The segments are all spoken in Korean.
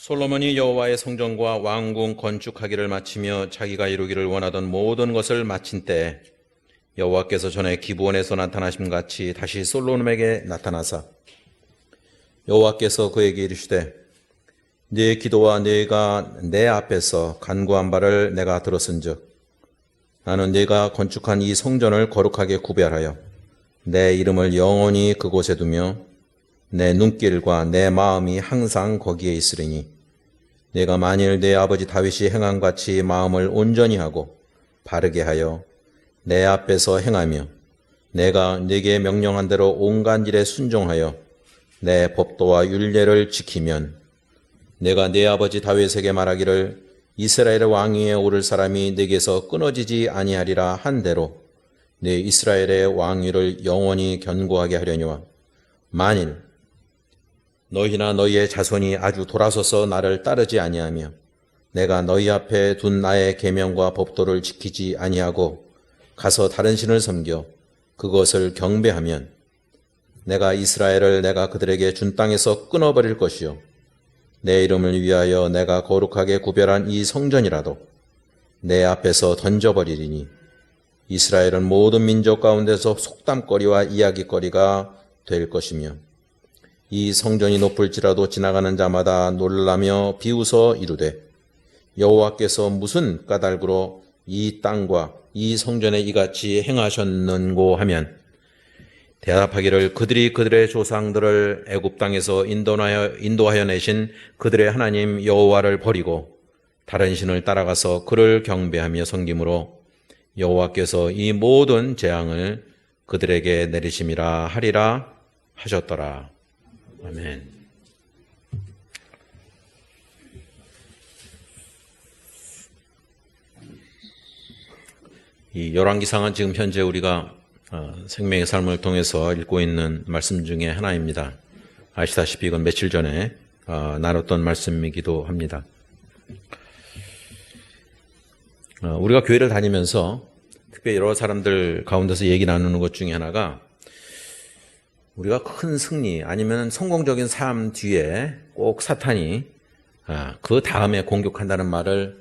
솔로몬이 여호와의 성전과 왕궁 건축하기를 마치며 자기가 이루기를 원하던 모든 것을 마친 때에 여호와께서 전에 기브온에서 나타나심 같이 다시 솔로몬에게 나타나사 여호와께서 그에게 이르시되 네 기도와 네가 내 앞에서 간구한 바를 내가 들었은즉 나는 네가 건축한 이 성전을 거룩하게 구별하여 내 이름을 영원히 그곳에 두며 내 눈길과 내 마음이 항상 거기에 있으리니 내가 만일 내 아버지 다윗이 행한 같이 마음을 온전히 하고 바르게 하여 내 앞에서 행하며 내가 네게 명령한 대로 온갖 일에 순종하여 내 법도와 율례를 지키면 내가 네 아버지 다윗에게 말하기를 이스라엘의 왕 위에 오를 사람이 네게서 끊어지지 아니하리라 한 대로 네 이스라엘의 왕위를 영원히 견고하게 하려니와 만일 너희나 너희의 자손이 아주 돌아서서 나를 따르지 아니하며 내가 너희 앞에 둔 나의 계명과 법도를 지키지 아니하고 가서 다른 신을 섬겨 그것을 경배하면 내가 이스라엘을 내가 그들에게 준 땅에서 끊어버릴 것이요 내 이름을 위하여 내가 거룩하게 구별한 이 성전이라도 내 앞에서 던져버리리니 이스라엘은 모든 민족 가운데서 속담거리와 이야기거리가 될 것이며 이 성전이 높을지라도 지나가는 자마다 놀라며 비웃어 이르되 여호와께서 무슨 까닭으로 이 땅과 이 성전에 이같이 행하셨는고 하면 대답하기를 그들이 그들의 조상들을 애굽 땅에서 인도하여 내신 그들의 하나님 여호와를 버리고 다른 신을 따라가서 그를 경배하며 섬김으로 여호와께서 이 모든 재앙을 그들에게 내리심이라 하리라 하셨더라. 아멘. 이 열왕기상은 지금 현재 우리가 생명의 삶을 통해서 읽고 있는 말씀 중에 하나입니다. 아시다시피 이건 며칠 전에 나눴던 말씀이기도 합니다. 우리가 교회를 다니면서 특별히 여러 사람들 가운데서 얘기 나누는 것 중에 하나가 우리가 큰 승리 아니면 성공적인 삶 뒤에 꼭 사탄이 그 다음에 공격한다는 말을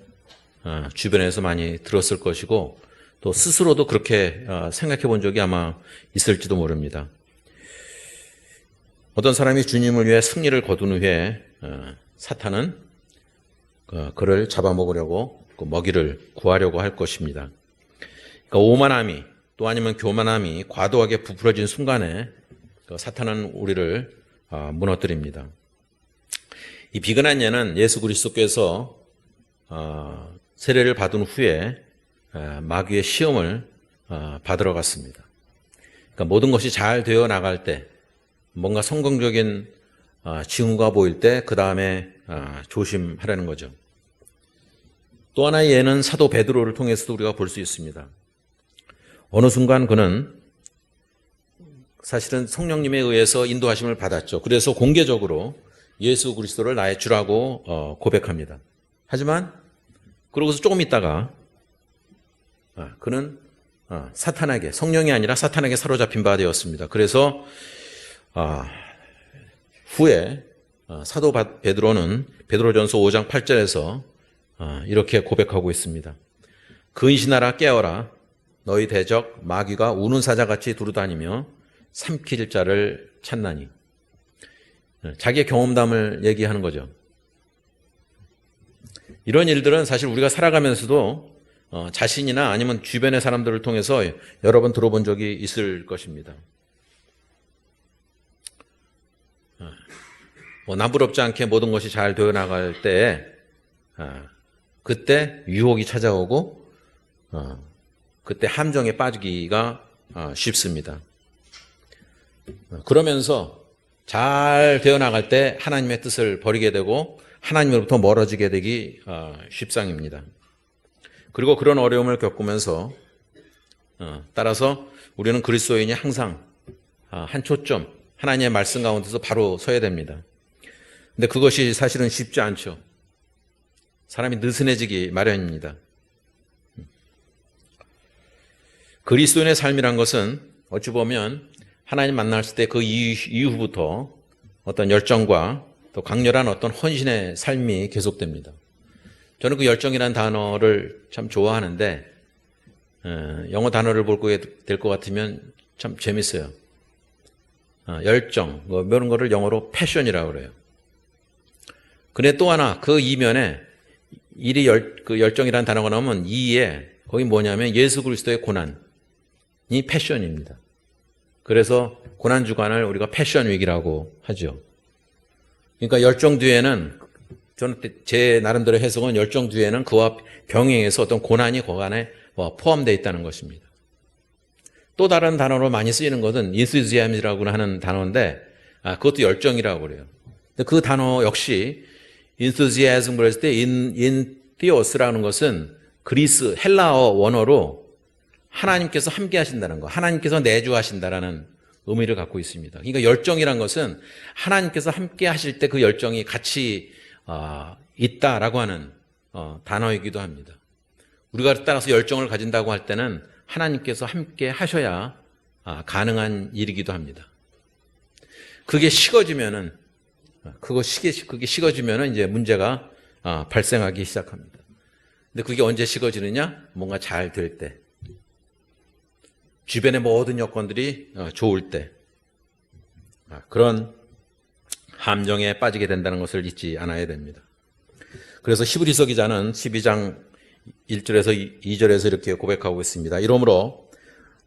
주변에서 많이 들었을 것이고 또 스스로도 그렇게 생각해 본 적이 아마 있을지도 모릅니다. 어떤 사람이 주님을 위해 승리를 거둔 후에 사탄은 그를 잡아먹으려고 그 먹이를 구하려고 할 것입니다. 그러니까 오만함이 또 아니면 교만함이 과도하게 부풀어진 순간에 사탄은 우리를 무너뜨립니다. 이 비근한 예는 예수 그리스도께서 세례를 받은 후에 마귀의 시험을 받으러 갔습니다. 그러니까 모든 것이 잘 되어 나갈 때 뭔가 성공적인 징후가 보일 때 그 다음에 조심하라는 거죠. 또 하나의 예는 사도 베드로를 통해서도 우리가 볼 수 있습니다. 어느 순간 그는 사실은 성령님에 의해서 인도하심을 받았죠. 그래서 공개적으로 예수 그리스도를 나의 주라고 고백합니다. 하지만 그러고서 조금 있다가 그는 사탄에게, 성령이 아니라 사탄에게 사로잡힌 바 되었습니다. 그래서 후에 사도 베드로는 베드로전서 5장 8절에서 이렇게 고백하고 있습니다. 근신하라 깨어라 너희 대적 마귀가 우는 사자같이 두루다니며 삼킬 자를 찾나니. 자기의 경험담을 얘기하는 거죠. 이런 일들은 사실 우리가 살아가면서도 자신이나 아니면 주변의 사람들을 통해서 여러 번 들어본 적이 있을 것입니다. 남부럽지 않게 모든 것이 잘 되어 나갈 때 그때 유혹이 찾아오고 그때 함정에 빠지기가 쉽습니다. 그러면서 잘 되어 나갈 때 하나님의 뜻을 버리게 되고 하나님으로부터 멀어지게 되기 쉽상입니다. 그리고 그런 어려움을 겪으면서 따라서 우리는 그리스도인이 항상 한 초점 하나님의 말씀 가운데서 바로 서야 됩니다. 근데 그것이 사실은 쉽지 않죠. 사람이 느슨해지기 마련입니다. 그리스도인의 삶이란 것은 어찌 보면 하나님 만났을 때 그 이후부터 어떤 열정과 또 강렬한 어떤 헌신의 삶이 계속됩니다. 저는 그 열정이라는 단어를 참 좋아하는데 영어 단어를 볼 게 될 것 같으면 참 재밌어요. 열정, 뭐 이런 거를 영어로 패션이라고 그래요. 근데 또 하나 그 이면에 그 열정이라는 단어가 나오면 이에 거기 뭐냐면 예수 그리스도의 고난이 패션입니다. 그래서 고난 주간을 우리가 패션 위기라고 하죠. 그러니까 열정 뒤에는 저는 제 나름대로 해석은 열정 뒤에는 그와 병행해서 어떤 고난이 그 안에 포함되어 있다는 것입니다. 또 다른 단어로 많이 쓰이는 것은 enthusiasm이라고 하는 단어인데 그것도 열정이라고 그래요. 근데 그 단어 역시 enthusiasm 그랬을 때 in theos라는 것은 그리스 헬라어 원어로 하나님께서 함께 하신다는 거, 하나님께서 내주하신다라는 의미를 갖고 있습니다. 그러니까 열정이란 것은 하나님께서 함께 하실 때 그 열정이 같이 있다라고 하는 단어이기도 합니다. 우리가 따라서 열정을 가진다고 할 때는 하나님께서 함께 하셔야 가능한 일이기도 합니다. 그게 식어지면은 그게 식어지면은 이제 문제가 발생하기 시작합니다. 근데 그게 언제 식어지느냐? 뭔가 잘 될 때. 주변의 모든 여건들이 좋을 때. 그런 함정에 빠지게 된다는 것을 잊지 않아야 됩니다. 그래서 히브리서 기자는 12장 1절에서 2절에서 이렇게 고백하고 있습니다. 이러므로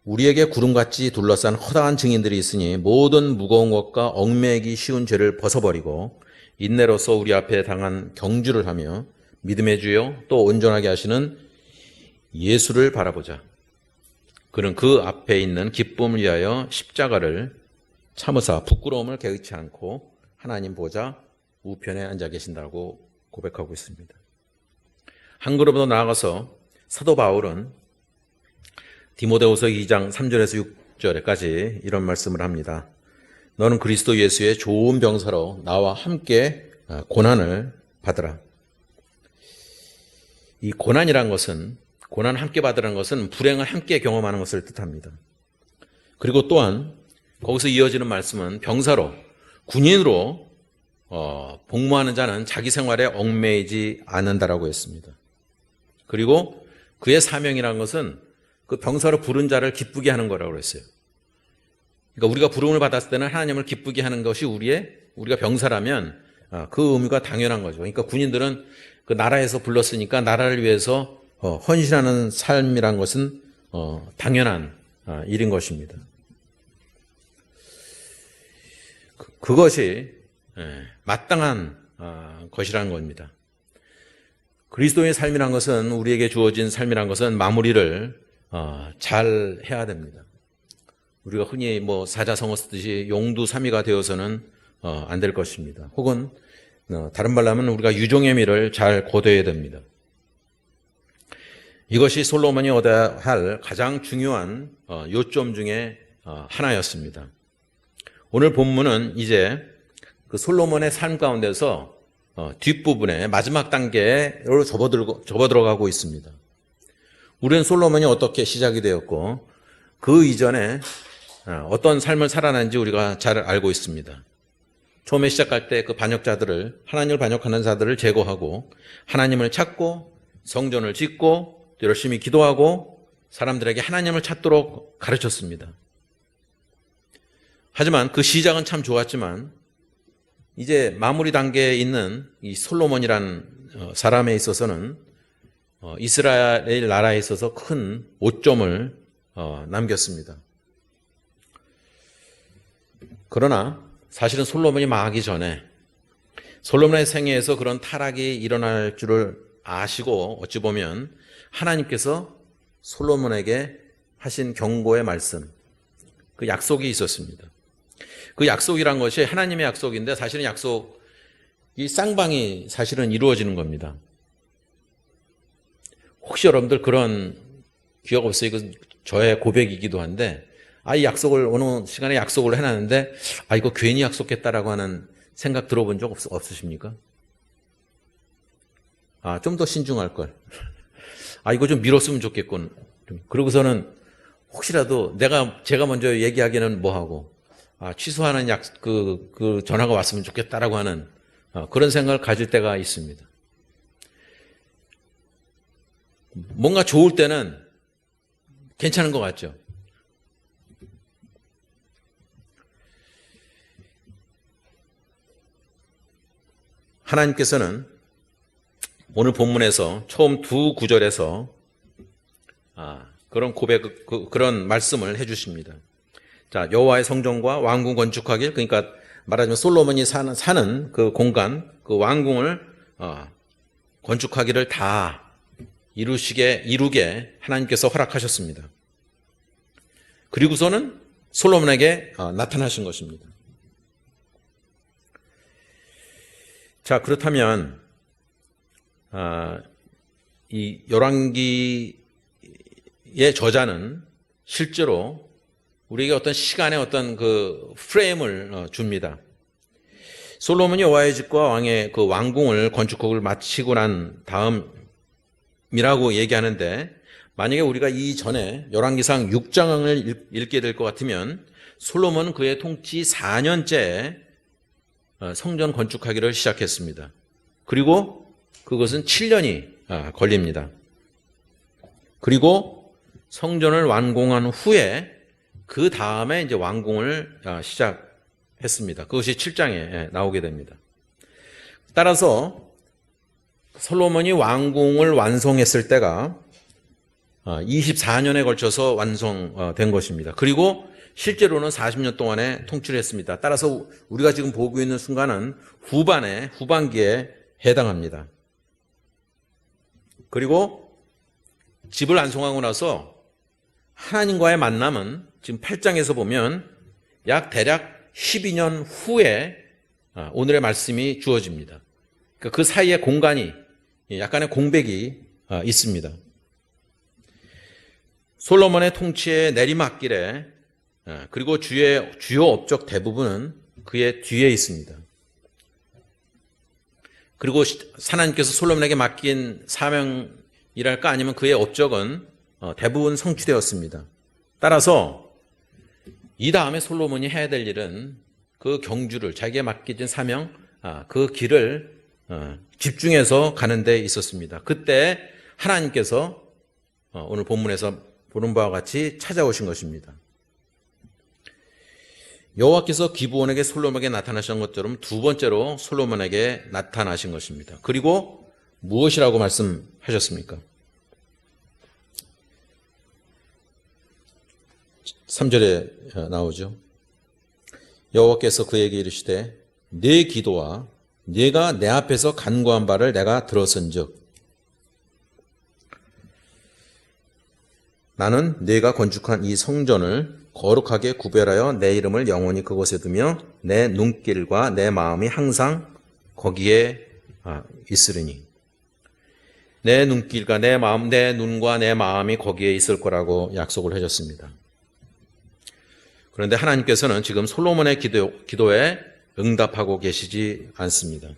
우리에게 구름같이 둘러싼 허다한 증인들이 있으니 모든 무거운 것과 얽매이기 쉬운 죄를 벗어버리고 인내로서 우리 앞에 당한 경주를 하며 믿음의 주요 또 온전하게 하시는 예수를 바라보자. 그는 그 앞에 있는 기쁨을 위하여 십자가를 참으사 부끄러움을 개의치 않고 하나님 보좌 우편에 앉아 계신다고 고백하고 있습니다. 한 걸음 더 나아가서 사도 바울은 디모데후서 2장 3절에서 6절까지 이런 말씀을 합니다. 너는 그리스도 예수의 좋은 병사로 나와 함께 고난을 받으라. 이 고난이란 것은 고난을 함께 받으라는 것은 불행을 함께 경험하는 것을 뜻합니다. 그리고 또한 거기서 이어지는 말씀은 병사로 군인으로 복무하는 자는 자기 생활에 얽매이지 않는다라고 했습니다. 그리고 그의 사명이라는 것은 그 병사로 부른 자를 기쁘게 하는 거라고 했어요. 그러니까 우리가 부름을 받았을 때는 하나님을 기쁘게 하는 것이 우리가 병사라면 그 의미가 당연한 거죠. 그러니까 군인들은 그 나라에서 불렀으니까 나라를 위해서 헌신하는 삶이란 것은 당연한 일인 것입니다. 그것이 마땅한 것이라는 겁니다. 그리스도의 삶이란 것은 우리에게 주어진 삶이란 것은 마무리를 잘 해야 됩니다. 우리가 흔히 사자성어 쓰듯이 용두사미가 되어서는 안 될 것입니다. 혹은 다른 말로 하면 우리가 유종의 미를 잘 거둬야 됩니다. 이것이 솔로몬이 얻어야 할 가장 중요한 요점 중에 하나였습니다. 오늘 본문은 이제 그 솔로몬의 삶 가운데서 뒷부분에 마지막 단계로 접어들어가고 있습니다. 우리는 솔로몬이 어떻게 시작이 되었고 그 이전에 어떤 삶을 살아난지 우리가 잘 알고 있습니다. 처음에 시작할 때 그 반역자들을, 하나님을 반역하는 자들을 제거하고 하나님을 찾고 성전을 짓고 열심히 기도하고 사람들에게 하나님을 찾도록 가르쳤습니다. 하지만 그 시작은 참 좋았지만 이제 마무리 단계에 있는 이 솔로몬이라는 사람에 있어서는 이스라엘 나라에 있어서 큰 오점을 남겼습니다. 그러나 사실은 솔로몬이 망하기 전에 솔로몬의 생애에서 그런 타락이 일어날 줄을 아시고 어찌 보면 하나님께서 솔로몬에게 하신 경고의 말씀, 그 약속이 있었습니다. 그 약속이란 것이 하나님의 약속인데 사실은 이 쌍방이 사실은 이루어지는 겁니다. 혹시 여러분들 그런 기억 없어요? 이거 저의 고백이기도 한데 이 약속을 어느 시간에 약속을 해놨는데 이거 괜히 약속했다라고 하는 생각 들어본 적 없으십니까? 좀 더 신중할 걸. 이거 좀 미뤘으면 좋겠군. 그러고서는 혹시라도 제가 먼저 얘기하기는 뭐하고 취소하는 그 전화가 왔으면 좋겠다라고 하는 그런 생각을 가질 때가 있습니다. 뭔가 좋을 때는 괜찮은 것 같죠. 하나님께서는 오늘 본문에서 처음 두 구절에서 그런 그런 말씀을 해주십니다. 자, 여호와의 성전과 왕궁 건축하길, 그러니까 말하자면 솔로몬이 사는 그 공간, 그 왕궁을 건축하기를 다 이루게 하나님께서 허락하셨습니다. 그리고서는 솔로몬에게 나타나신 것입니다. 자, 그렇다면 이 열왕기의 저자는 실제로 우리에게 어떤 시간의 어떤 그 프레임을 줍니다. 솔로몬이 여호와의 집과 왕의 그 왕궁을 건축을 마치고 난 다음이라고 얘기하는데, 만약에 우리가 이전에 열왕기상 6장을 읽게 될 것 같으면 솔로몬은 그의 통치 4년째에 성전 건축하기를 시작했습니다. 그리고 그것은 7년이 걸립니다. 그리고 성전을 완공한 후에 그 다음에 이제 완공을 시작했습니다. 그것이 7장에 나오게 됩니다. 따라서 솔로몬이 왕궁을 완성했을 때가 24년에 걸쳐서 완성된 것입니다. 그리고 실제로는 40년 동안에 통치를 했습니다. 따라서 우리가 지금 보고 있는 순간은 후반기에 해당합니다. 그리고 집을 완성하고 나서 하나님과의 만남은 지금 8장에서 보면 대략 12년 후에 오늘의 말씀이 주어집니다. 그 사이에 공간이 약간의 공백이 있습니다. 솔로몬의 통치의 내리막길에 그리고 주요 업적 대부분은 그의 뒤에 있습니다. 그리고 하나님께서 솔로몬에게 맡긴 사명이랄까 아니면 그의 업적은 대부분 성취되었습니다. 따라서 이 다음에 솔로몬이 해야 될 일은 그 경주를, 자기에게 맡겨진 사명, 그 길을 집중해서 가는 데 있었습니다. 그때 하나님께서 오늘 본문에서 보는 바와 같이 찾아오신 것입니다. 여호와께서 기브온에게 솔로몬에게 나타나신 것처럼 두 번째로 솔로몬에게 나타나신 것입니다. 그리고 무엇이라고 말씀하셨습니까? 3절에 나오죠. 여호와께서 그에게 이르시되 네 기도와 네가 내 앞에서 간구한 바를 내가 들었은즉 나는 네가 건축한 이 성전을 거룩하게 구별하여 내 이름을 영원히 그곳에 두며 내 눈길과 내 마음이 항상 거기에 있으리니. 내 눈길과 내 마음, 내 눈과 내 마음이 거기에 있을 거라고 약속을 해줬습니다. 그런데 하나님께서는 지금 솔로몬의 기도에 응답하고 계시지 않습니다.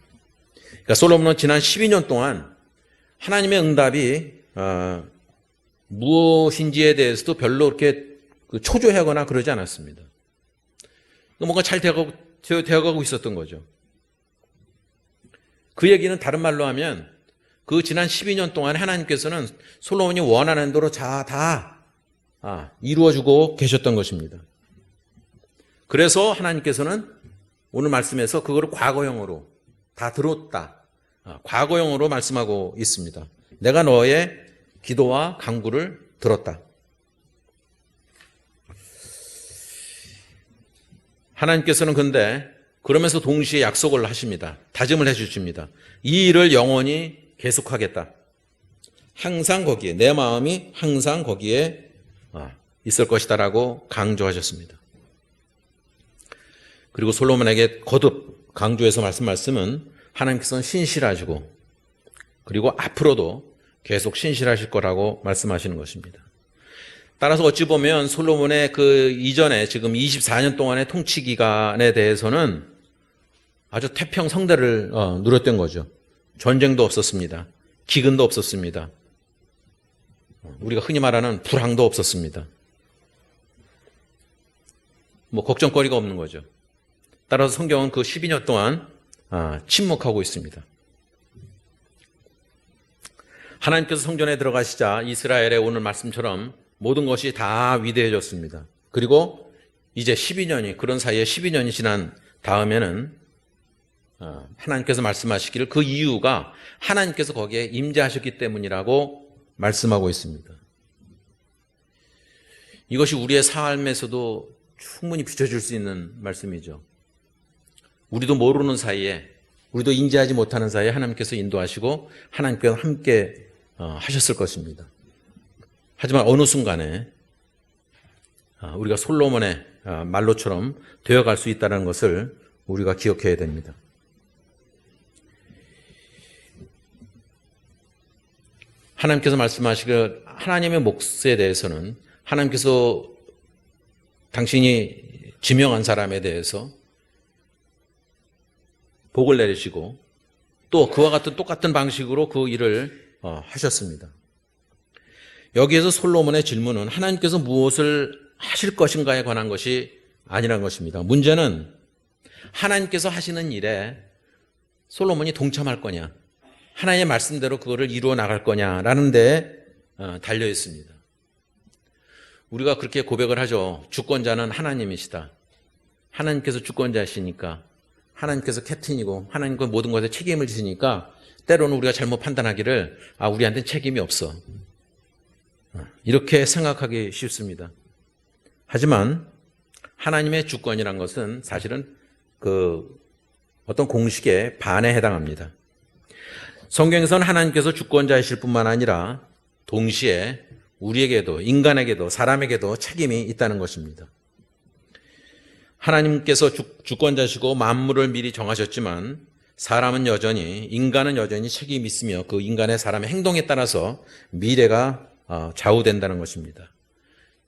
그러니까 솔로몬은 지난 12년 동안 하나님의 응답이 무엇인지에 대해서도 별로 그렇게 초조해하거나 그러지 않았습니다. 뭔가 잘 되어가고 있었던 거죠. 그 얘기는 다른 말로 하면 그 지난 12년 동안 하나님께서는 솔로몬이 원하는 대로 다 이루어주고 계셨던 것입니다. 그래서 하나님께서는 오늘 말씀에서 그거를 과거형으로 다 들었다. 과거형으로 말씀하고 있습니다. 내가 너의 기도와 간구를 들었다. 하나님께서는 근데 그러면서 동시에 약속을 하십니다. 다짐을 해주십니다. 이 일을 영원히 계속하겠다. 항상 거기에, 내 마음이 항상 거기에 있을 것이다라고 강조하셨습니다. 그리고 솔로몬에게 거듭 강조해서 말씀은 하나님께서는 신실하시고 그리고 앞으로도 계속 신실하실 거라고 말씀하시는 것입니다. 따라서 어찌 보면 솔로몬의 그 이전에 지금 24년 동안의 통치 기간에 대해서는 아주 태평성대를 누렸던 거죠. 전쟁도 없었습니다. 기근도 없었습니다. 우리가 흔히 말하는 불황도 없었습니다. 걱정거리가 없는 거죠. 따라서 성경은 그 12년 동안 침묵하고 있습니다. 하나님께서 성전에 들어가시자 이스라엘의 오늘 말씀처럼 모든 것이 다 위대해졌습니다. 그리고 이제 12년이 그런 사이에 12년이 지난 다음에는 하나님께서 말씀하시기를 그 이유가 하나님께서 거기에 임재하셨기 때문이라고 말씀하고 있습니다. 이것이 우리의 삶에서도 충분히 비춰질 수 있는 말씀이죠. 우리도 모르는 사이에, 우리도 인지하지 못하는 사이에 하나님께서 인도하시고 하나님께서 함께 하셨을 것입니다. 하지만 어느 순간에 우리가 솔로몬의 말로처럼 되어갈 수 있다는 것을 우리가 기억해야 됩니다. 하나님께서 말씀하시기를 하나님의 몫에 대해서는 하나님께서 당신이 지명한 사람에 대해서 복을 내리시고 또 그와 같은 똑같은 방식으로 그 일을 하셨습니다. 여기에서 솔로몬의 질문은 하나님께서 무엇을 하실 것인가에 관한 것이 아니라는 것입니다. 문제는 하나님께서 하시는 일에 솔로몬이 동참할 거냐, 하나님의 말씀대로 그거를 이루어 나갈 거냐라는 데 달려 있습니다. 우리가 그렇게 고백을 하죠. 주권자는 하나님이시다. 하나님께서 주권자이시니까, 하나님께서 캡틴이고 하나님께서 모든 것에 책임을 지시니까 때로는 우리가 잘못 판단하기를 우리한테는 책임이 없어, 이렇게 생각하기 쉽습니다. 하지만 하나님의 주권이란 것은 사실은 어떤 공식의 반에 해당합니다. 성경에서는 하나님께서 주권자이실 뿐만 아니라 동시에 우리에게도, 인간에게도, 사람에게도 책임이 있다는 것입니다. 하나님께서 주권자시고 만물을 미리 정하셨지만 사람은 여전히, 인간은 여전히 책임이 있으며 그 인간의 사람의 행동에 따라서 미래가 좌우된다는 것입니다.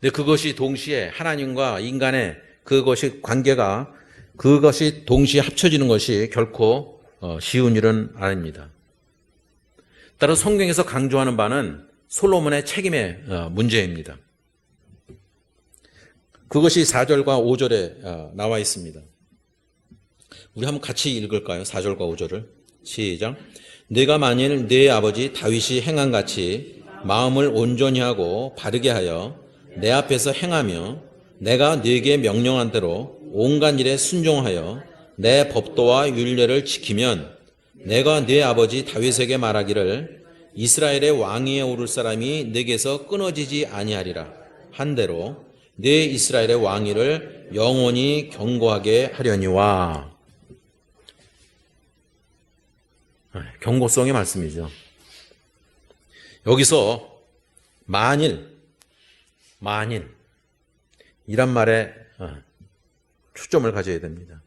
근데 그것이 동시에 하나님과 인간의 그것이 관계가, 그것이 동시에 합쳐지는 것이 결코 쉬운 일은 아닙니다. 따라 성경에서 강조하는 바는 솔로몬의 책임의 문제입니다. 그것이 4절과 5절에 나와 있습니다. 우리 한번 같이 읽을까요? 4절과 5절을. 시작. 네가 만일 네 아버지 다윗이 행한 같이 마음을 온전히 하고 바르게 하여 내 앞에서 행하며 내가 네게 명령한 대로 온갖 일에 순종하여 내 법도와 율례를 지키면 내가 네 아버지 다윗에게 말하기를 이스라엘의 왕위에 오를 사람이 네게서 끊어지지 아니하리라 한 대로 네 이스라엘의 왕위를 영원히 경고하게 하려니와. 경고성의 말씀이죠. 여기서 만일 이란 말에 초점을 가져야 됩니다.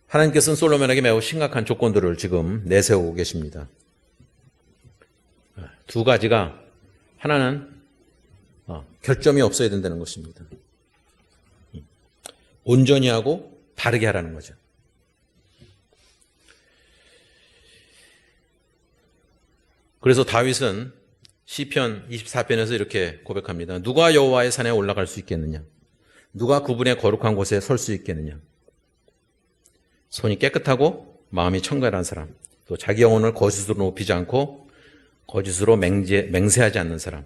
하나님께서는 솔로몬에게 매우 심각한 조건들을 지금 내세우고 계십니다. 두 가지가, 하나는 결점이 없어야 된다는 것입니다. 온전히 하고 바르게 하라는 거죠. 그래서 다윗은 시편 24편에서 이렇게 고백합니다. 누가 여호와의 산에 올라갈 수 있겠느냐? 누가 그분의 거룩한 곳에 설 수 있겠느냐? 손이 깨끗하고 마음이 청결한 사람, 또 자기 영혼을 거짓으로 높이지 않고 거짓으로 맹세하지 않는 사람,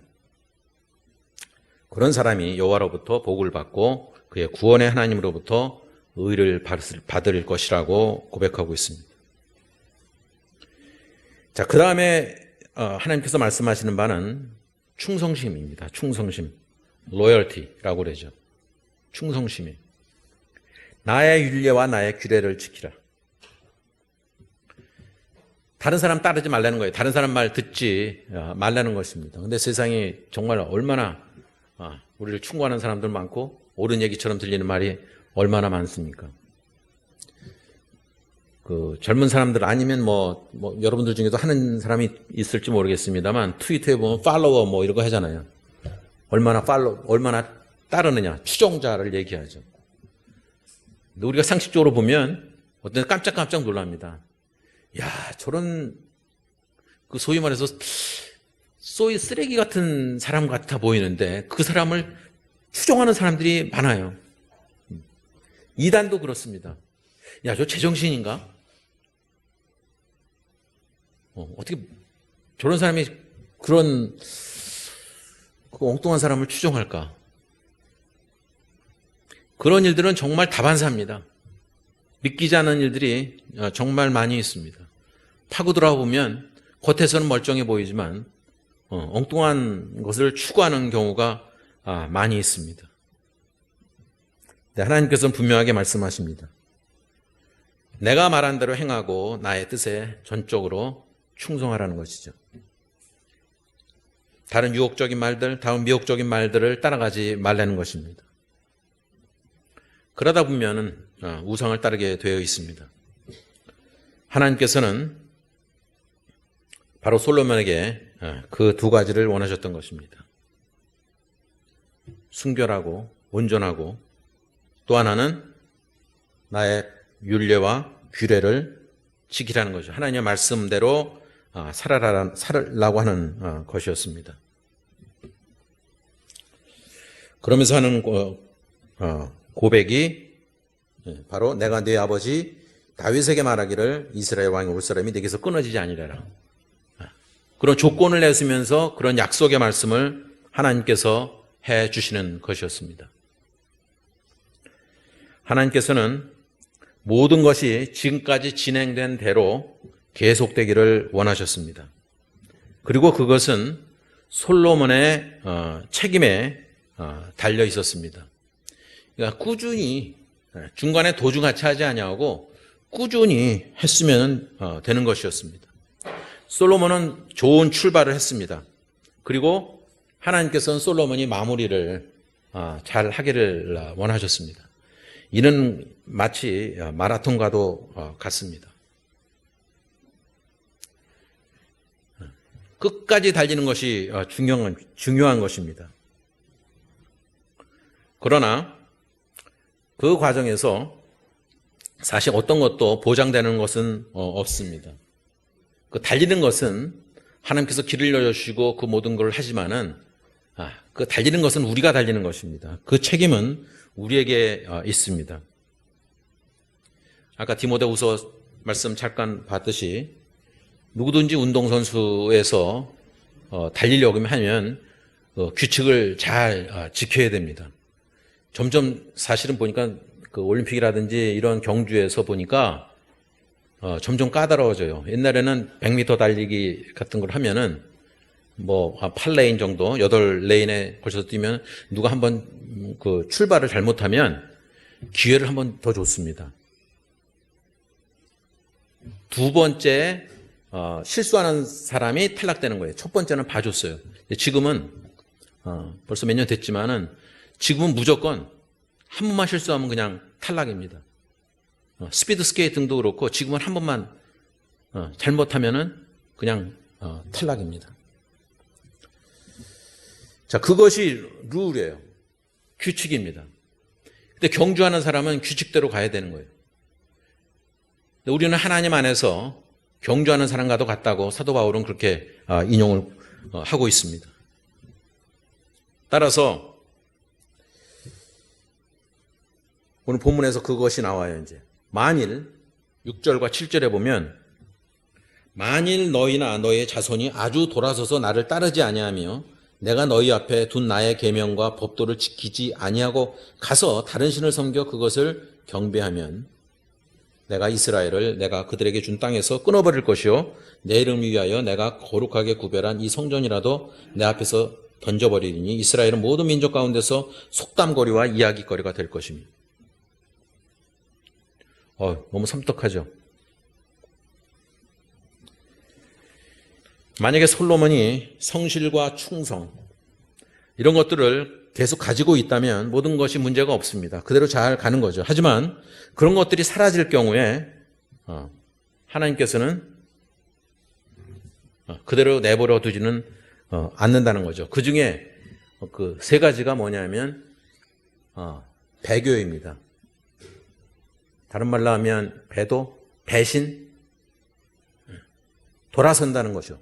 그런 사람이 여호와로부터 복을 받고 그의 구원의 하나님으로부터 의를 받을 것이라고 고백하고 있습니다. 자, 그 다음에 하나님께서 말씀하시는 바는 충성심입니다. 충성심, loyalty라고 그러죠. 충성심이. 나의 율례와 나의 규례를 지키라. 다른 사람 따르지 말라는 거예요. 다른 사람 말 듣지 말라는 것입니다. 근데 세상이 정말 얼마나 우리를 충고하는 사람들 많고 옳은 얘기처럼 들리는 말이 얼마나 많습니까? 그 젊은 사람들 아니면 뭐 여러분들 중에도 하는 사람이 있을지 모르겠습니다만 트위터에 보면 팔로워 이런 거 하잖아요. 얼마나 따르느냐, 추종자를 얘기하죠. 근데 우리가 상식적으로 보면 어떤 때 깜짝깜짝 놀랍니다. 야, 저런 그 소위 말해서 소위 쓰레기 같은 사람 같아 보이는데 그 사람을 추종하는 사람들이 많아요. 이단도 그렇습니다. 야, 저 제정신인가? 어떻게 저런 사람이 그런 엉뚱한 사람을 추종할까? 그런 일들은 정말 다반사입니다. 믿기지 않은 일들이 정말 많이 있습니다. 파고 들어가 보면 겉에서는 멀쩡해 보이지만 엉뚱한 것을 추구하는 경우가 많이 있습니다. 네, 하나님께서는 분명하게 말씀하십니다. 내가 말한 대로 행하고 나의 뜻에 전적으로 충성하라는 것이죠. 다른 유혹적인 말들, 다른 미혹적인 말들을 따라가지 말라는 것입니다. 그러다 보면은 우상을 따르게 되어 있습니다. 하나님께서는 바로 솔로몬에게 그 두 가지를 원하셨던 것입니다. 순결하고 온전하고 또 하나는 나의 율례와 규례를 지키라는 거죠. 하나님의 말씀대로 살으라고 하는 것이었습니다. 그러면서 하는 고백이 바로 내가 네 아버지 다윗에게 말하기를 이스라엘 왕이 올 사람이 네게서 끊어지지 아니하리라. 그런 조건을 내세우면서 그런 약속의 말씀을 하나님께서 해 주시는 것이었습니다. 하나님께서는 모든 것이 지금까지 진행된 대로 계속되기를 원하셨습니다. 그리고 그것은 솔로몬의 책임에 달려 있었습니다. 그러니까 꾸준히 중간에 도중같이 하지 아니하고 꾸준히 했으면 되는 것이었습니다. 솔로몬은 좋은 출발을 했습니다. 그리고 하나님께서는 솔로몬이 마무리를 잘 하기를 원하셨습니다. 이는 마치 마라톤과도 같습니다. 끝까지 달리는 것이 중요한 것입니다. 그러나 그 과정에서 사실 어떤 것도 보장되는 것은 없습니다. 그 달리는 것은 하나님께서 길을 열어주시고 그 모든 걸 하지만은 그 달리는 것은 우리가 달리는 것입니다. 그 책임은 우리에게 있습니다. 아까 디모데후서 말씀 잠깐 봤듯이 누구든지 운동선수에서 달리려고 하면 규칙을 잘 지켜야 됩니다. 점점 사실은 보니까 그 올림픽이라든지 이런 경주에서 보니까 점점 까다로워져요. 옛날에는 100m 달리기 같은 걸 하면은 뭐 8레인 정도, 8레인에 걸쳐서 뛰면 누가 한번 그 출발을 잘못하면 기회를 한번 더 줬습니다. 두 번째 실수하는 사람이 탈락되는 거예요. 첫 번째는 봐줬어요. 지금은 벌써 몇 년 됐지만은 지금은 무조건 한 번만 실수하면 그냥 탈락입니다. 스피드 스케이팅도 그렇고 지금은 한 번만 잘못하면은 그냥 탈락입니다. 자, 그것이 룰이에요. 규칙입니다. 근데 경주하는 사람은 규칙대로 가야 되는 거예요. 근데 우리는 하나님 안에서 경주하는 사람과도 같다고 사도 바울은 그렇게 인용을 하고 있습니다. 따라서 오늘 본문에서 그것이 나와요. 이제 만일 6절과 7절에 보면 만일 너희나 너희의 자손이 아주 돌아서서 나를 따르지 아니하며 내가 너희 앞에 둔 나의 계명과 법도를 지키지 아니하고 가서 다른 신을 섬겨 그것을 경배하면 내가 이스라엘을 내가 그들에게 준 땅에서 끊어버릴 것이요 내 이름을 위하여 내가 거룩하게 구별한 이 성전이라도 내 앞에서 던져버리리니 이스라엘은 모든 민족 가운데서 속담거리와 이야기거리가 될 것입니다. 너무 섬뜩하죠. 만약에 솔로몬이 성실과 충성 이런 것들을 계속 가지고 있다면 모든 것이 문제가 없습니다. 그대로 잘 가는 거죠. 하지만 그런 것들이 사라질 경우에 하나님께서는 그대로 내버려 두지는 않는다는 거죠. 그 중에 그 세 가지가 뭐냐면 배교입니다. 다른 말로 하면 배도, 배신, 돌아선다는 거죠.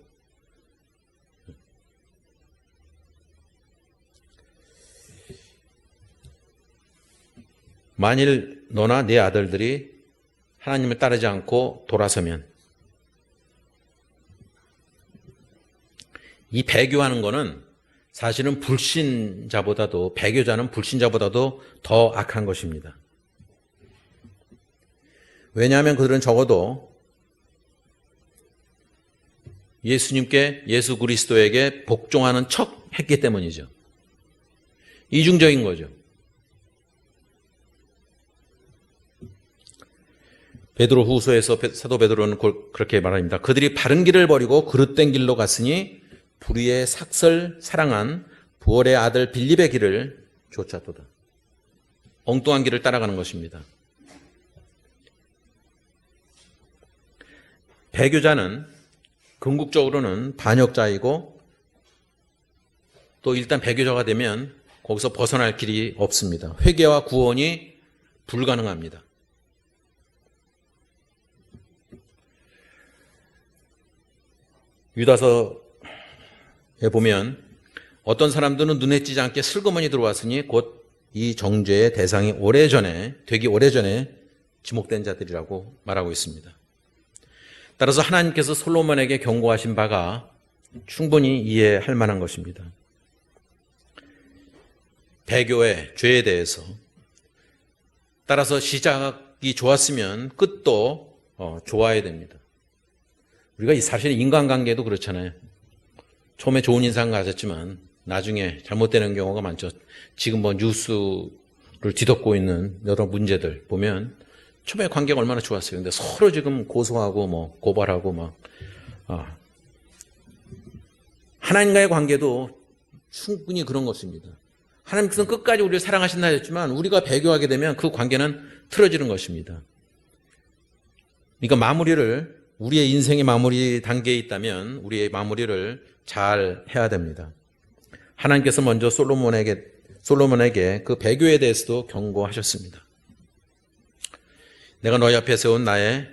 만일 너나 네 아들들이 하나님을 따르지 않고 돌아서면. 이 배교하는 거는 사실은 배교자는 불신자보다도 더 악한 것입니다. 왜냐하면 그들은 적어도 예수 그리스도에게 복종하는 척 했기 때문이죠. 이중적인 거죠. 베드로 후서에서 사도 베드로는 그렇게 말합니다. 그들이 바른 길을 버리고 그릇된 길로 갔으니 불의의 삭설 사랑한 부월의 아들 빌립의 길을 좇았도다. 엉뚱한 길을 따라가는 것입니다. 배교자는 궁극적으로는 반역자이고 또 일단 배교자가 되면 거기서 벗어날 길이 없습니다. 회개와 구원이 불가능합니다. 유다서에 보면 어떤 사람들은 눈에 띄지 않게 슬그머니 들어왔으니 곧 이 정죄의 대상이 되기 오래전에 지목된 자들이라고 말하고 있습니다. 따라서 하나님께서 솔로몬에게 경고하신 바가 충분히 이해할 만한 것입니다. 배교의 죄에 대해서. 따라서 시작이 좋았으면 끝도 좋아야 됩니다. 우리가 사실 인간관계도 그렇잖아요. 처음에 좋은 인상 가졌지만 나중에 잘못되는 경우가 많죠. 지금 뉴스를 뒤덮고 있는 여러 문제들 보면 처음에 관계가 얼마나 좋았어요. 근데 서로 지금 고소하고 고발하고 하나님과의 관계도 충분히 그런 것입니다. 하나님께서는 끝까지 우리를 사랑하신다 했지만 우리가 배교하게 되면 그 관계는 틀어지는 것입니다. 그러니까 우리의 인생의 마무리 단계에 있다면 우리의 마무리를 잘 해야 됩니다. 하나님께서 먼저 솔로몬에게 그 배교에 대해서도 경고하셨습니다. 내가 너희 앞에 세운 나의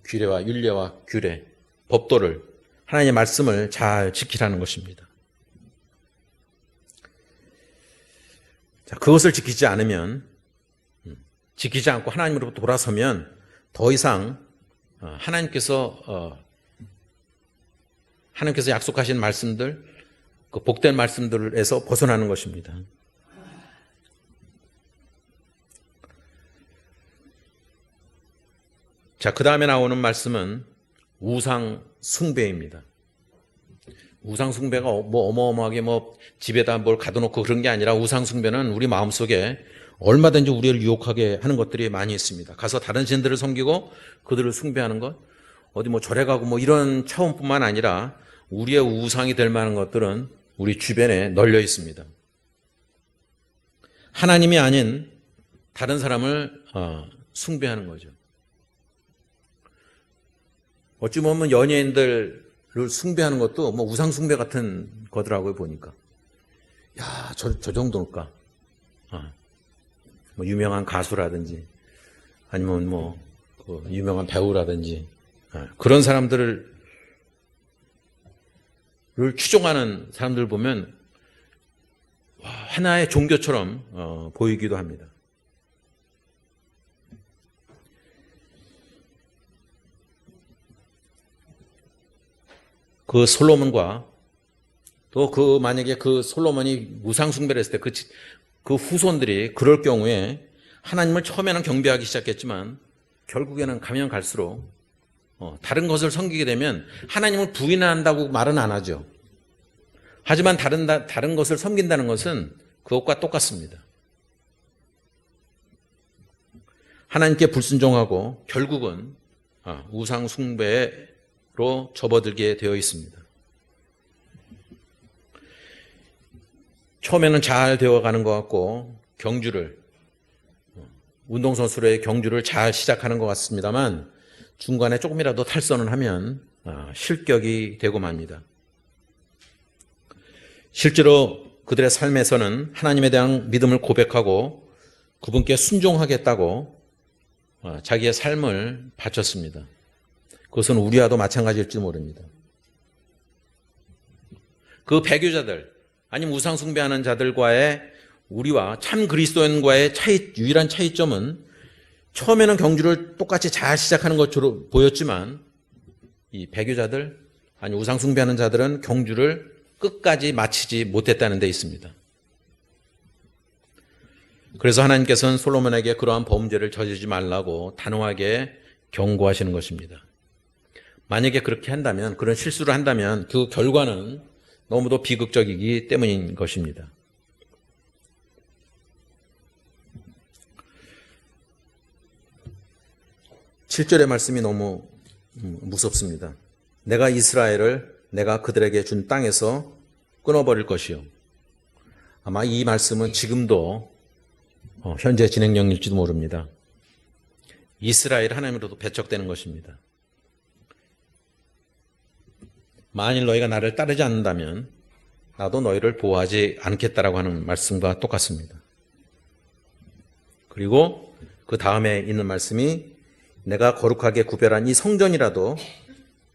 규례와 율례와 규례, 법도를 하나님의 말씀을 잘 지키라는 것입니다. 자, 그것을 지키지 않고 하나님으로부터 돌아서면 더 이상 하나님께서 약속하신 말씀들, 그 복된 말씀들에서 벗어나는 것입니다. 자, 그 다음에 나오는 말씀은 우상 숭배입니다. 우상 숭배가 어마어마하게 집에다 뭘 가둬놓고 그런 게 아니라 우상 숭배는 우리 마음속에 얼마든지 우리를 유혹하게 하는 것들이 많이 있습니다. 가서 다른 신들을 섬기고 그들을 숭배하는 것, 어디 절에 가고 이런 차원뿐만 아니라 우리의 우상이 될 만한 것들은 우리 주변에 널려 있습니다. 하나님이 아닌 다른 사람을 숭배하는 거죠. 어찌 보면 연예인들을 숭배하는 것도 우상 숭배 같은 거더라고요, 보니까. 야, 저 정도일까? 유명한 가수라든지 아니면 유명한 배우라든지 그런 사람들을 추종하는 사람들 보면 하나의 종교처럼 보이기도 합니다. 그 솔로몬과 또 만약에 솔로몬이 우상 숭배를 했을 때 그 후손들이 그럴 경우에 하나님을 처음에는 경배하기 시작했지만 결국에는 가면 갈수록 다른 것을 섬기게 되면 하나님을 부인한다고 말은 안 하죠. 하지만 다른 것을 섬긴다는 것은 그것과 똑같습니다. 하나님께 불순종하고 결국은 우상 숭배로 접어들게 되어 있습니다. 처음에는 잘 되어가는 것 같고 운동선수로의 경주를 잘 시작하는 것 같습니다만 중간에 조금이라도 탈선을 하면 실격이 되고 맙니다. 실제로 그들의 삶에서는 하나님에 대한 믿음을 고백하고 그분께 순종하겠다고 자기의 삶을 바쳤습니다. 그것은 우리와도 마찬가지일지 모릅니다. 그 배교자들 아니면 우상 숭배하는 자들과의 우리와 참 그리스도인과의 유일한 차이점은 처음에는 경주를 똑같이 잘 시작하는 것처럼 보였지만 이 배교자들, 아니 우상숭배하는 자들은 경주를 끝까지 마치지 못했다는 데 있습니다. 그래서 하나님께서는 솔로몬에게 그러한 범죄를 저지르지 말라고 단호하게 경고하시는 것입니다. 만약에 그렇게 한다면, 그런 실수를 한다면 그 결과는 너무도 비극적이기 때문인 것입니다. (7절의) 말씀이 너무 무섭습니다. 내가 이스라엘을 내가 그들에게 준 땅에서 끊어버릴 것이요. 아마 이 말씀은 지금도 현재 진행형일지도 모릅니다. 이스라엘 하나님으로도 배척되는 것입니다. 만일 너희가 나를 따르지 않는다면 나도 너희를 보호하지 않겠다라고 하는 말씀과 똑같습니다. 그리고 그 다음에 있는 말씀이 내가 거룩하게 구별한 이 성전이라도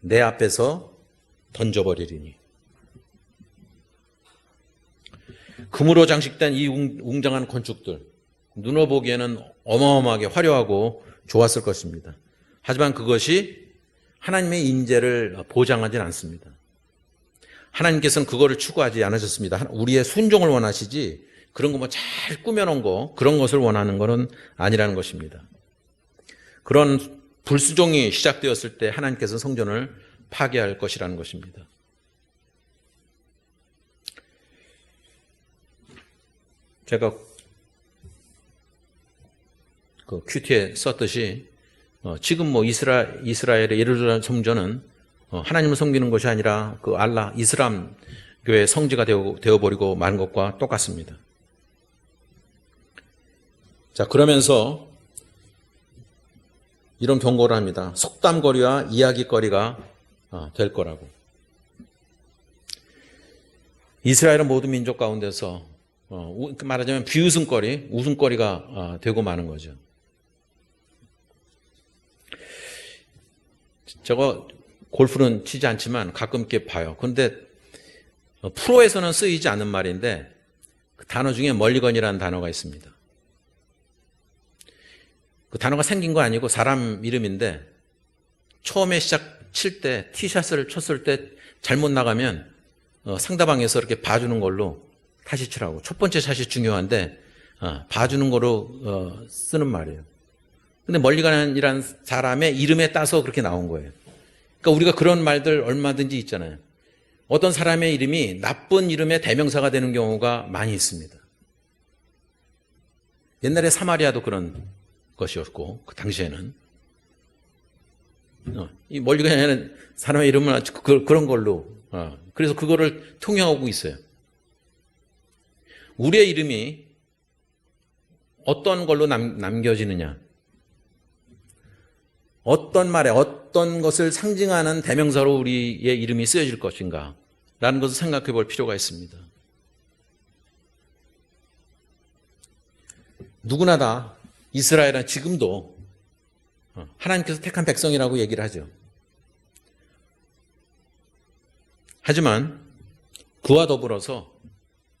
내 앞에서 던져버리리니. 금으로 장식된 이 웅장한 건축들, 눈으로 보기에는 어마어마하게 화려하고 좋았을 것입니다. 하지만 그것이 하나님의 인재를 보장하지는 않습니다. 하나님께서는 그거를 추구하지 않으셨습니다. 우리의 순종을 원하시지 그런 거 뭐 잘 꾸며놓은 거, 그런 것을 원하는 것은 아니라는 것입니다. 그런 불수종이 시작되었을 때 하나님께서 성전을 파괴할 것이라는 것입니다. 제가 그 큐티에 썼듯이 지금 뭐 이스라엘의 예루살렘 성전은 하나님을 섬기는 것이 아니라 그 알라 이슬람 교회의 성지가 되어버리고 만 것과 똑같습니다. 자, 그러면서 이런 경고를 합니다. 속담거리와 이야기거리가 될 거라고. 이스라엘은 모든 민족 가운데서 말하자면 비웃음거리, 웃음거리가 되고 마는 거죠. 저거 골프는 치지 않지만 가끔 이렇게 봐요. 그런데 프로에서는 쓰이지 않는 말인데 그 단어 중에 멀리건이라는 단어가 있습니다. 그 단어가 생긴 거 아니고 사람 이름인데 처음에 칠 때 티샷을 쳤을 때 잘못 나가면 상대방에서 이렇게 봐주는 걸로 다시 치라고. 첫 번째 샷이 중요한데 봐주는 거로 쓰는 말이에요. 근데 멀리건이라는 사람의 이름에 따서 그렇게 나온 거예요. 그러니까 우리가 그런 말들 얼마든지 있잖아요. 어떤 사람의 이름이 나쁜 이름의 대명사가 되는 경우가 많이 있습니다. 옛날에 사마리아도 그런 것이었고 그 당시에는 이 멀리건이라는 사람의 이름은 그런 걸로 그래서 그거를 통용하고 있어요. 우리의 이름이 어떤 걸로 남겨지느냐, 어떤 말에 어떤 것을 상징하는 대명사로 우리의 이름이 쓰여질 것인가 라는 것을 생각해 볼 필요가 있습니다. 누구나 다 이스라엘은 지금도 하나님께서 택한 백성이라고 얘기를 하죠. 하지만 그와 더불어서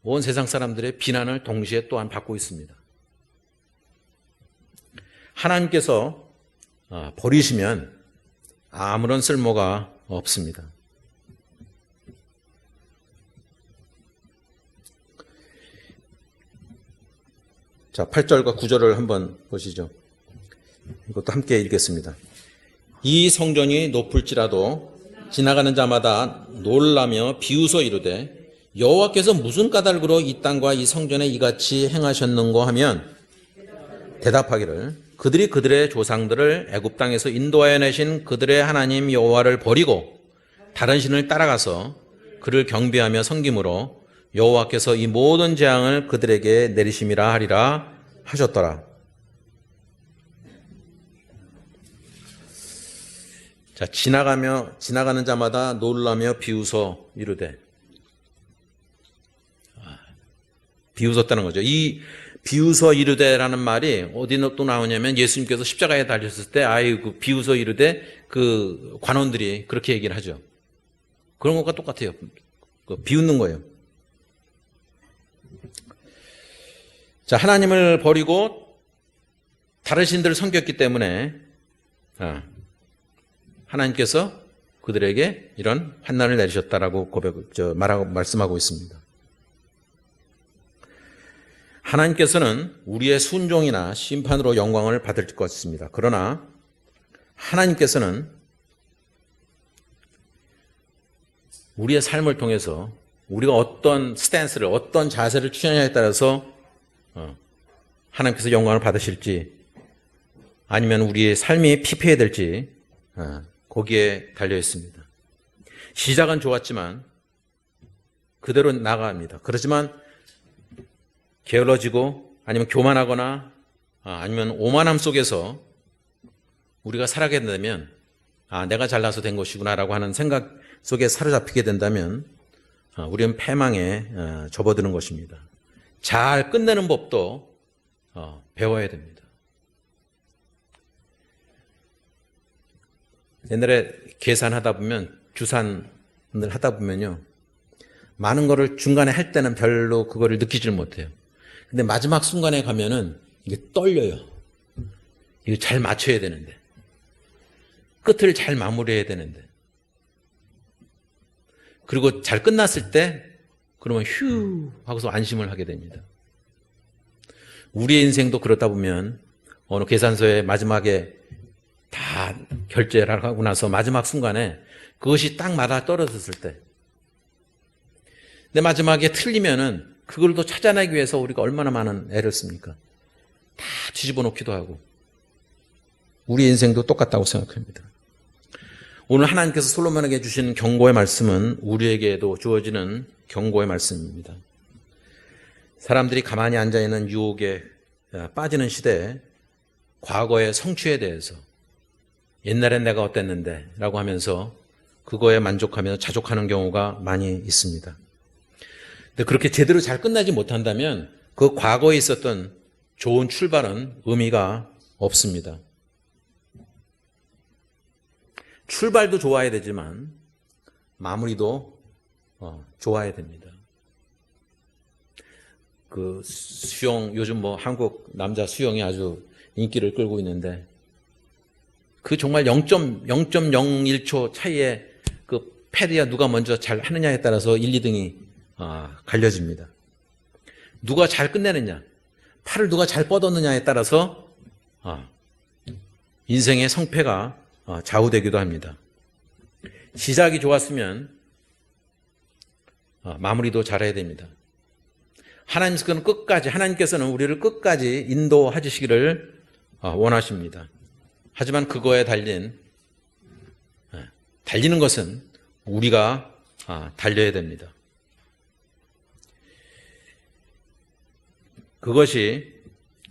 온 세상 사람들의 비난을 동시에 또한 받고 있습니다. 하나님께서 버리시면 아무런 쓸모가 없습니다. 자, 8절과 9절을 한번 보시죠. 이것도 함께 읽겠습니다. 이 성전이 높을지라도 지나가는 자마다 놀라며 비웃어 이르되 여호와께서 무슨 까닭으로 이 땅과 이 성전에 이같이 행하셨는고 하면 대답하기를 그들이 그들의 조상들을 애굽 땅에서 인도하여 내신 그들의 하나님 여호와를 버리고 다른 신을 따라가서 그를 경배하며 섬김으로 여호와께서 이 모든 재앙을 그들에게 내리심이라 하리라 하셨더라. 자, 지나가는 자마다 놀라며 비웃어 이르되, 비웃었다는 거죠. 이 비웃어 이르되라는 말이 어디 또 나오냐면 예수님께서 십자가에 달렸을 때 아이고 비웃어 이르되 그 관원들이 그렇게 얘기를 하죠. 그런 것과 똑같아요. 비웃는 거예요. 자, 하나님을 버리고 다른 신들을 섬겼기 때문에 하나님께서 그들에게 이런 환난을 내리셨다라고 말씀하고 있습니다. 하나님께서는 우리의 순종이나 심판으로 영광을 받을 것입니다. 그러나 하나님께서는 우리의 삶을 통해서 우리가 어떤 스탠스를, 어떤 자세를 취하냐에 따라서 하나님께서 영광을 받으실지 아니면 우리의 삶이 피폐해야 될지 거기에 달려 있습니다. 시작은 좋았지만 그대로 나갑니다. 그렇지만 게을러지고 아니면 교만하거나 아니면 오만함 속에서 우리가 살아가게 되면 내가 잘나서 된 것이구나라고 하는 생각 속에 사로잡히게 된다면 우리는 패망에 접어드는 것입니다. 잘 끝내는 법도 배워야 됩니다. 옛날에 계산하다 보면 주산을 하다 보면요, 많은 거를 중간에 할 때는 별로 그거를 느끼질 못해요. 근데 마지막 순간에 가면은 이게 떨려요. 이거 잘 맞춰야 되는데, 끝을 잘 마무리해야 되는데, 그리고 잘 끝났을 때 그러면 휴 하고서 안심을 하게 됩니다. 우리의 인생도 그렇다 보면 어느 계산서에 마지막에 다 결제를 하고 나서 마지막 순간에 그것이 딱 맞아 떨어졌을 때, 근데 마지막에 틀리면은 그걸 또 찾아내기 위해서 우리가 얼마나 많은 애를 씁니까? 다 뒤집어 놓기도 하고. 우리 인생도 똑같다고 생각합니다. 오늘 하나님께서 솔로몬에게 주신 경고의 말씀은 우리에게도 주어지는 경고의 말씀입니다. 사람들이 가만히 앉아있는 유혹에 빠지는 시대에 과거의 성취에 대해서 옛날엔 내가 어땠는데 라고 하면서 그거에 만족하면서 자족하는 경우가 많이 있습니다. 근데 그렇게 제대로 잘 끝나지 못한다면 그 과거에 있었던 좋은 출발은 의미가 없습니다. 출발도 좋아야 되지만 마무리도 좋아야 됩니다. 그 수영, 요즘 한국 남자 수영이 아주 인기를 끌고 있는데 그 정말 0.01초 차이에 그 패드야 누가 먼저 잘 하느냐에 따라서 1, 2등이 갈려집니다. 누가 잘 끝내느냐, 팔을 누가 잘 뻗었느냐에 따라서 인생의 성패가 좌우되기도 합니다. 시작이 좋았으면 마무리도 잘해야 됩니다. 하나님께서는 우리를 끝까지 인도하시기를 원하십니다. 하지만 그거에 달리는 것은 우리가 달려야 됩니다. 그것이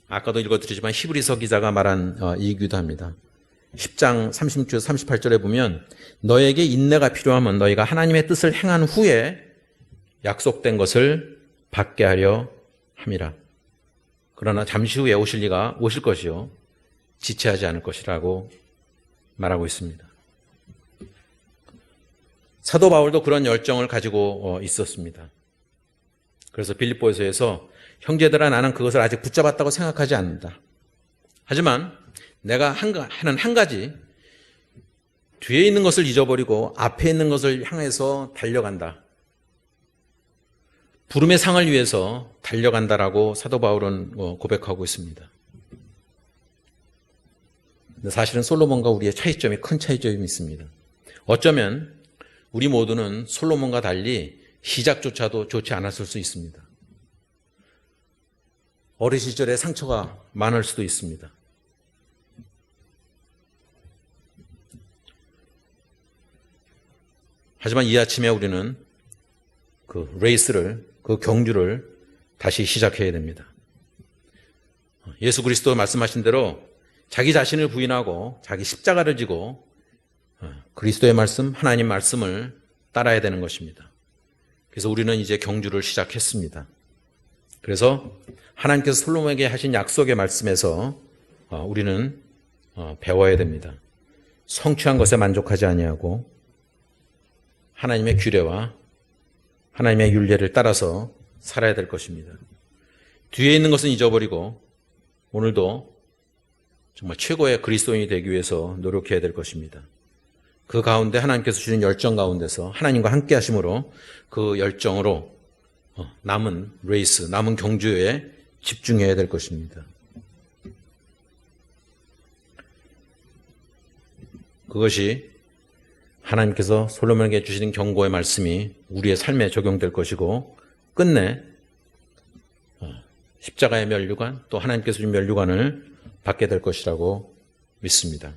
아까도 읽어드리지만 히브리서 기자가 말한 이기도 합니다. 10장 36절 38절에 보면 너에게 인내가 필요하면 너희가 하나님의 뜻을 행한 후에 약속된 것을 받게 하려 함이라. 그러나 잠시 후에 오실 것이요 지체하지 않을 것이라고 말하고 있습니다. 사도 바울도 그런 열정을 가지고 있었습니다. 그래서 빌립보서에서 형제들아 나는 그것을 아직 붙잡았다고 생각하지 않는다. 하지만 내가 하는 한 가지, 뒤에 있는 것을 잊어버리고 앞에 있는 것을 향해서 달려간다. 부름의 상을 위해서 달려간다라고 사도 바울은 고백하고 있습니다. 근데 사실은 솔로몬과 우리의 차이점이 큰 차이점이 있습니다. 어쩌면 우리 모두는 솔로몬과 달리 시작조차도 좋지 않았을 수 있습니다. 어린 시절에 상처가 많을 수도 있습니다. 하지만 이 아침에 우리는 그 경주를 다시 시작해야 됩니다. 예수 그리스도 말씀하신 대로 자기 자신을 부인하고 자기 십자가를 지고 그리스도의 말씀, 하나님 말씀을 따라야 되는 것입니다. 그래서 우리는 이제 경주를 시작했습니다. 그래서 하나님께서 솔로몬에게 하신 약속의 말씀에서 우리는 배워야 됩니다. 성취한 것에 만족하지 아니하고 하나님의 규례와 하나님의 율례를 따라서 살아야 될 것입니다. 뒤에 있는 것은 잊어버리고 오늘도 정말 최고의 그리스도인이 되기 위해서 노력해야 될 것입니다. 그 가운데 하나님께서 주신 열정 가운데서 하나님과 함께 하심으로 그 열정으로 남은 레이스, 남은 경주에 집중해야 될 것입니다. 그것이 하나님께서 솔로몬에게 주시는 경고의 말씀이 우리의 삶에 적용될 것이고 끝내 십자가의 면류관 또 하나님께서 주신 면류관을 받게 될 것이라고 믿습니다.